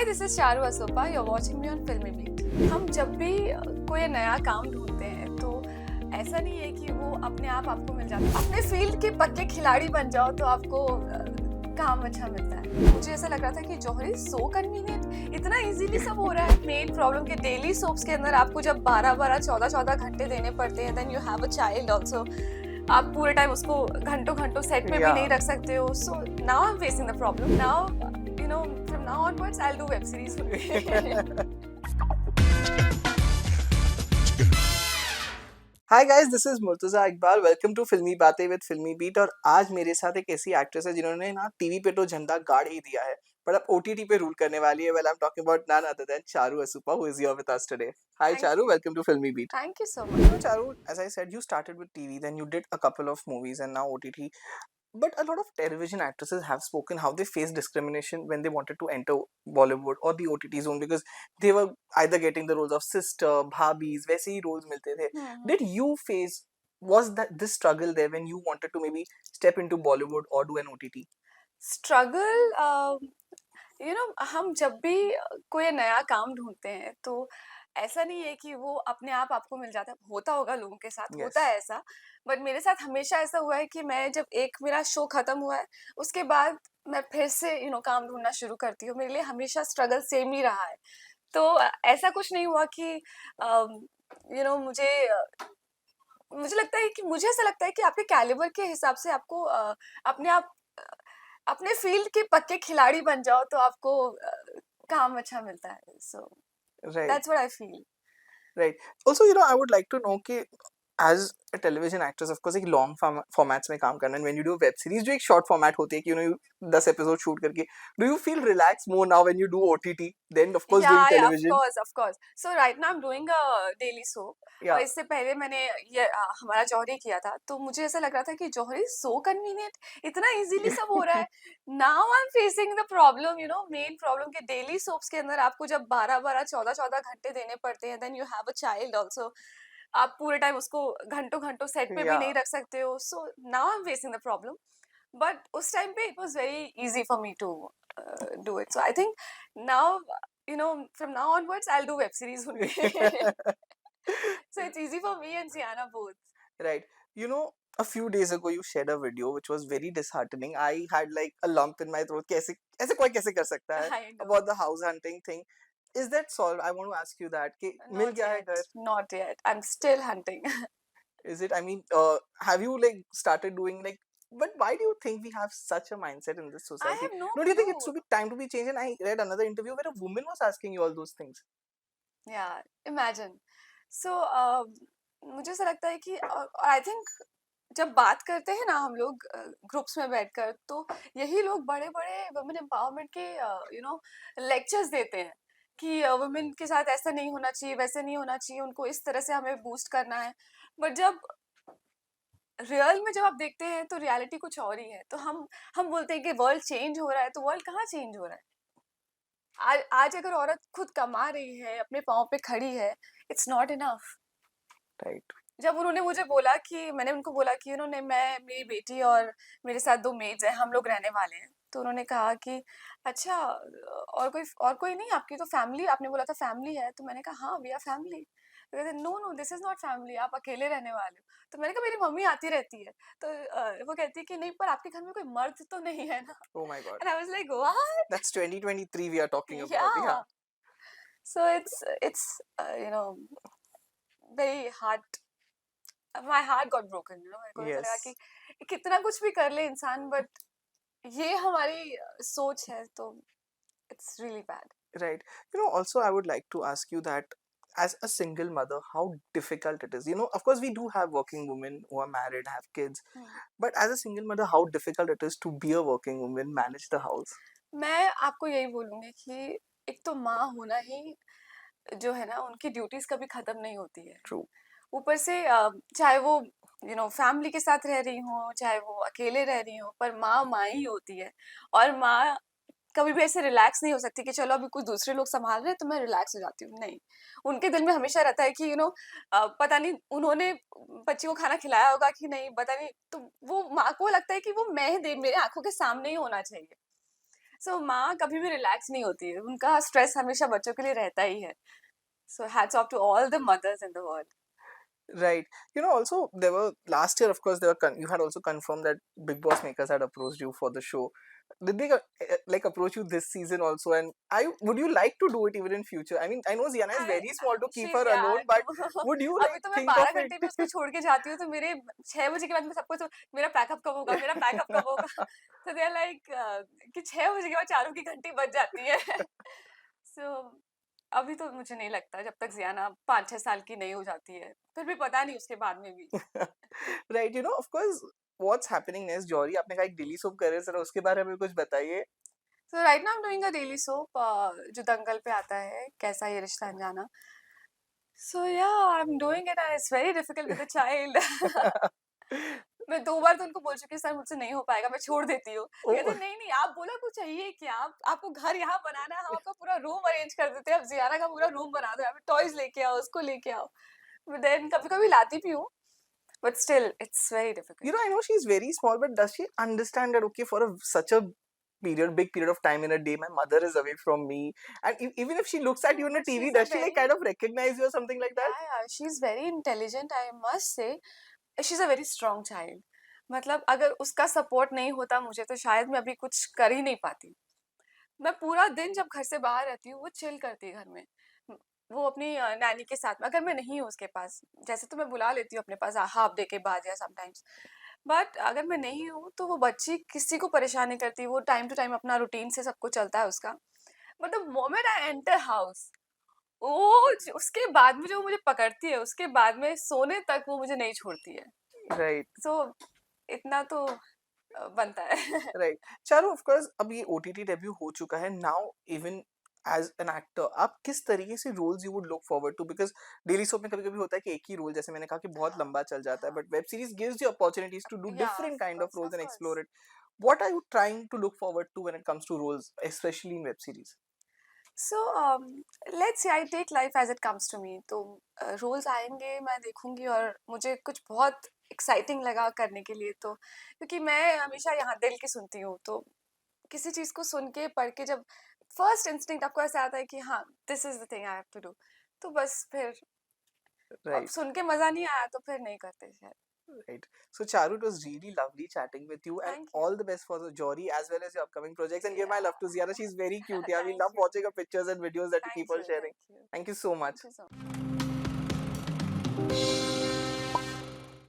Hi this is Charu Asopa you are watching me on Filmibeat. हम जब भी कोई नया काम ढूंढते हैं तो ऐसा नहीं है कि वो अपने आप आपको मिल जाता है। अपने फील्ड के पक्के खिलाड़ी बन जाओ तो आपको काम अच्छा मिलता है। मुझे ऐसा लग रहा था कि जौहरी सो कन्वीनियंट, इतना इजीली सब हो रहा है। मेन प्रॉब्लम के डेली सोप्स के अंदर आपको जब 12-12 14-14 घंटे देने पड़ते हैं, then you have a child also. आप पूरे टाइम उसको घंटों घंटों सेट पे भी नहीं रख सकते हो। So now I am facing the problem. Now you know, from now onwards, I'll do web series only. Hi guys, this is Murtaza Iqbal. Welcome to Filmy Baatein with फिल्मी बीट। और आज मेरे साथ एक ऐसी एक्ट्रेस है जिन्होंने ना टीवी पे तो झंडा गाड़ ही दिया है, पर अब ओटीटी पे रूल करने वाली है। Well, I am talking about none other than Charu Asopa, who is here with us today. Hi Thank Charu, you. Welcome to Filmibeat. Thank you so You know, much. Charu, as I said, you started with TV, then you did a couple of movies, and now OTT. But a lot of television actresses have spoken how they faced discrimination when they wanted to enter Bollywood or the OTT zone, because they were either getting the roles of sister, bhabis, वैसे ही roles मिलते थे. Hmm. Did you face, was that this struggle there when you wanted to maybe step into Bollywood or do an OTT? Struggle, हम जब भी कोई नया काम ढूंढते हैं तो ऐसा नहीं है कि वो अपने आप आपको मिल जाता है। होता होगा लोगों के साथ, होता Yes. है ऐसा। बट मेरे साथ हमेशा ऐसा हुआ है कि मैं जब एक मेरा शो खत्म हुआ है, उसके बाद मैं फिर से काम ढूंढना शुरू करती हूँ। मेरे लिए हमेशा स्ट्रगल सेम ही रहा है। तो ऐसा कुछ नहीं हुआ कि मुझे लगता है कि मुझे ऐसा लगता है कि आपके कैलिबर के हिसाब से आपको अपने आप अ, अपने फील्ड के पक्के खिलाड़ी बन जाओ तो आपको काम अच्छा मिलता है। सो Right. That's what I feel. Right. Also, I would like to know कि as a television actress, of course, एक long formats में काम करना, and when you do web series, जो एक short format होती है कि you 10 episode shoot करके, do you feel relaxed more now when you do OTT than of course doing या television? Of course. So right now I am doing a daily soap, और Yeah. इससे पहले मैंने ये हमारा जौहरी किया था। तो मुझे ऐसा लग रहा था कि जौहरी सो कन्वीनियंट, इतना इजीली सब हो रहा है। Now I am facing the problem, main problem के डेली सोप्स के अंदर आपको जब 12-12 14-14 घंटे देने पड़ते हैं, then you have a child also. आप पूरे टाइम उसको घंटों घंटों सेट पे भी Yeah. नहीं रख सकते हो। So now I am facing the problem, but उस टाइम पे it was very easy for me to do it. So I think now, from now onwards, I'll do web series only. So it's easy for me and Sienna both. Right. You know, a few days ago you shared a video which was very disheartening. I had like a lump in my throat. कैसे ऐसे कोई कैसे कर सकता है? I know. About the house hunting thing. Is that solved? I want to ask you that कि मिल Not गया है yet. घर? Not yet. I'm still hunting. Is it? I mean, have you like started doing like? But why do you think we have such a mindset in this I society? have no Don't you think it's clue. to be time to be changed? And I read another interview where a woman was asking you all those things. Yeah, imagine. So मुझे ऐसा लगता है कि और I think जब बात करते हैं ना हम लोग ग्रुप्स में बैठकर, तो यही लोग बड़े बड़े वुमेन एम्पावरमेंट के लेक्चर्स देते हैं कि वुमेन के साथ ऐसा नहीं होना चाहिए, वैसे नहीं होना चाहिए, उनको इस तरह से हमें बूस्ट करना है। बट जब रियल में जब आप देखते हैं तो रियलिटी कुछ और ही है। तो हम बोलते हैं कि वर्ल्ड चेंज हो रहा है, तो वर्ल्ड कहाँ चेंज हो रहा है? आज अगर औरत खुद कमा रही है, अपने पाँव पे खड़ी है, इट्स नॉट इनफ। Right. जब उन्होंने मुझे बोला कि मैंने उनको बोला कि मैं मेरी बेटी और मेरे साथ 2 मेड्स हैं, हम लोग रहने वाले हैं। तो उन्होंने कहा कि अच्छा, और कोई नहीं, आपकी तो फैमिली, आपने बोला था फैमिली है। तो मैंने कहा हाँ, वी आर फैमिली। तो कहते no no, this is not family, आप अकेले रहने वाले हो। तो मैंने कहा मेरी मम्मी आती रहती है। तो वो कहती है कि नहीं, पर आपके घर में कोई मर्द तो नहीं है ना? Oh my God. And I was like what? That's 2023 we are talking about. Yeah. Yeah. So it's very hard. My heart got broken, मेरे को ऐसा लगा Yes. कि कितना कुछ भी कर ले इंसान, बट ये हमारी सोच है। तो it's really bad. Right. Also, I would like to ask you that as a single mother, how difficult it is. Of course, we do have working women who are married, have kids, but as a single mother, how difficult it is to be a working woman, manage the house. मैं आपको यही बोलूंगी कि एक तो माँ होना ही जो है ना, उनकी ड्यूटीज कभी खत्म नहीं होती है। True. ऊपर से चाहे वो फैमिली के साथ रह रही हो, चाहे वो अकेले रह रही हो, पर माँ माँ ही होती है। और माँ कभी भी ऐसे रिलैक्स नहीं हो सकती कि चलो अभी कुछ दूसरे लोग संभाल रहे हैं तो मैं रिलैक्स हो जाती हूँ। नहीं, उनके दिल में हमेशा रहता है कि पता नहीं उन्होंने बच्ची को खाना खिलाया होगा कि नहीं, पता नहीं। तो वो माँ को लगता है कि वो मैं दे मेरे आंखों के सामने ही होना चाहिए। सो माँ कभी भी रिलैक्स नहीं होती है, उनका स्ट्रेस हमेशा बच्चों के लिए रहता ही है। So hats off to all the mothers in the world. Right. You know, also there were last year, of course, there were you had also confirmed that Big Boss Makers had approached you for the show. Did they like approach you this season also? And I would you like to do it even in future? I mean, I know Ziana is I very small to keep she her या alone, but would you अभी like तो मैं think of 12 it? घंटे भी उसको छोड़ के जाती हूँ, तो मेरे 6 बजे के बाद मैं सबको मेरा पैकअप कब होगा, मेरा पैकअप कब होगा? तो दे आर लाइक कि 6 बजे के बाद चारों की घंटी बज जाती है। सो अभी तो मुझे नहीं लगता, जब तक ज़ियाना 5-6 साल की नहीं हो जाती है। फिर भी पता नहीं उसके बाद में भी। Right, you know, of course, what's happening next, Jory? आपने कहा एक डेली सोप कर रहे हैं, जरा उसके बारे में कुछ बताइए. So right now I am doing a daily soap जो दंगल पे आता है, कैसा ये रिश्ता अनजाना। सो या आई am doing it and it's very difficult with a child. मैं 2 बार तो उनको बोल चुकी हूँ, सर मुझसे नहीं हो पाएगा, मैं छोड़ देती हूँ। तो कहते Oh, हैं, नहीं, आप बोलो आपको चाहिए क्या? आपको घर यहाँ बनाना है, हम आपका पूरा रूम अरेंज कर देते हैं, आप ज़ियारा का पूरा रूम बना दो, यहाँ पे टॉयज़ लेके आओ, उसको लेके आओ। बट देन कभी-कभी लाती भी हूँ, but still it's very you difficult. know, I know she's very small, but does she understand that okay, for such a big period of time in a day, my mother is away from me, and even if she looks at you in a she TV, is a does she like very kind of recognize you or something like that? या she is very intelligent I must say. She is a very strong child. मतलब अगर उसका support नहीं होता मुझे, तो शायद मैं अभी कुछ कर ही नहीं पाती। मैं पूरा दिन जब घर से बाहर रहती हूँ, वो चिल करती है घर में। उम, वो अपनी नैनी के साथ में, अगर मैं नहीं हूँ उसके पास, जैसे तो मैं बुला लेती हूँ अपने पास हाल्फ डे के बाद या समटाइम्स। बट अगर मैं नहीं हूँ, तो वो बच्ची किसी को परेशान नहीं करती, वो टाइम टू टाइम अपना रूटीन से सब कुछ चलता है उसका। But the moment I enter house, वो ज उसके बाद में जो मुझे पकड़ती है, उसके बाद में सोने तक वो मुझे नहीं छोड़ती है। Right, सो इतना तो बनता है। right. चारू, of course, अब ये OTT debut हो चुका है. Now, even as an actor, आप किस तरीके से roles you would look forward to? Because daily soap में कभी-कभी होता है कि एक ही role, जैसे मैंने कहा कि बहुत लंबा चल जाता है, हाँ, but web series gives you opportunities to do या different kind of roles of and course. explore it. What are you trying to look forward to when it comes to roles, especially in web series? So let's see, I take life as it comes to me. तो roles आएंगे, मैं देखूंगी, और मुझे कुछ बहुत exciting लगा करने के लिए, तो क्योंकि मैं हमेशा यहाँ दिल की सुनती हूँ, तो किसी चीज को सुन के पढ़ के जब फर्स्ट इंस्टिंक्ट आपको ऐसा आता है कि हाँ, this is the thing I have to do, तो बस फिर अब Right. सुन के मजा नहीं आया तो फिर नहीं करते शायद। Right. So, Charu, it was really lovely chatting with you, and thank you. all the best for the Jory as well as your upcoming projects. And give my या love to Ziara. She's very cute. Yeah, we thank love you. watching her pictures and videos that you keep thank on you. sharing. Thank you. Thank you so much. Thank you so much.